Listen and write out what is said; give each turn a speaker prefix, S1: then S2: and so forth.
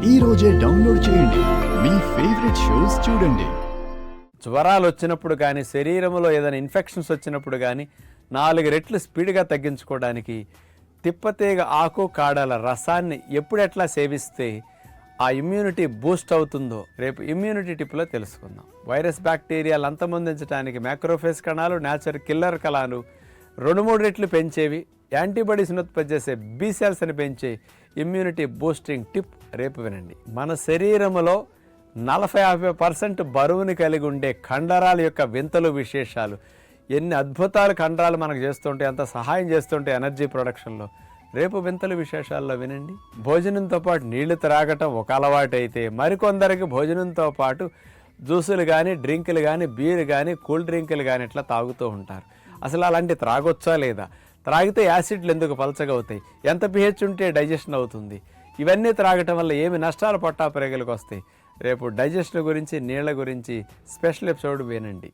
S1: ఈ రోజే డౌన్లోడ్ చేయండి, మీ ఫేవరెట్ షోస్ చూడండి.
S2: జ్వరాలు వచ్చినప్పుడు కానీ, శరీరంలో ఏదైనా ఇన్ఫెక్షన్స్ వచ్చినప్పుడు కానీ 4 రెట్లు స్పీడ్గా తగ్గించుకోవడానికి తిప్పతీగ ఆకు కాడల రసాన్ని ఎప్పుడెట్లా సేవిస్తే ఆ ఇమ్యూనిటీ బూస్ట్ అవుతుందో రేపు ఇమ్యూనిటీ టిప్లో తెలుసుకుందాం. వైరస్ బ్యాక్టీరియాలు అంతమొందించడానికి మ్యాక్రోఫేజ్ కణాలు, న్యాచురల్ కిల్లర్ కణాలు 2-3 రెట్లు పెంచేవి, యాంటీబాడీస్ని ఉత్పత్తి చేసే బి సెల్స్ని పెంచే ఇమ్యూనిటీ బూస్టింగ్ టిప్ రేపు వినండి. మన శరీరంలో 40-50% బరువుని కలిగి ఉండే కండరాల యొక్క వింతలు, విశేషాలు, ఎన్ని అద్భుతాలు కండరాలు మనకు చేస్తుంటే, ఎంత సహాయం చేస్తుంటే ఎనర్జీ ప్రొడక్షన్లో రేపు వింతలు విశేషాల్లో వినండి. భోజనంతో పాటు నీళ్లు త్రాగటం ఒక అలవాటు అయితే, మరికొందరికి భోజనంతో పాటు జ్యూసులు కానీ, డ్రింకులు కానీ, బీర్ కానీ, కూల్ డ్రింకులు కానీ ఇట్లా తాగుతూ ఉంటారు. అసలు అలాంటి త్రాగొచ్చా లేదా? త్రాగితే యాసిడ్లు ఎందుకు పలచగా అవుతాయి? ఎంత pH ఉంటే డైజెషన్ అవుతుంది? ఇవన్నీ త్రాగటం వల్ల ఏమి నష్టాలు పట్టాపరేగలకు వస్తాయి? రేపు డైజెషన్ గురించి, నీళ్ల గురించి స్పెషల్ ఎపిసోడ్ వినండి.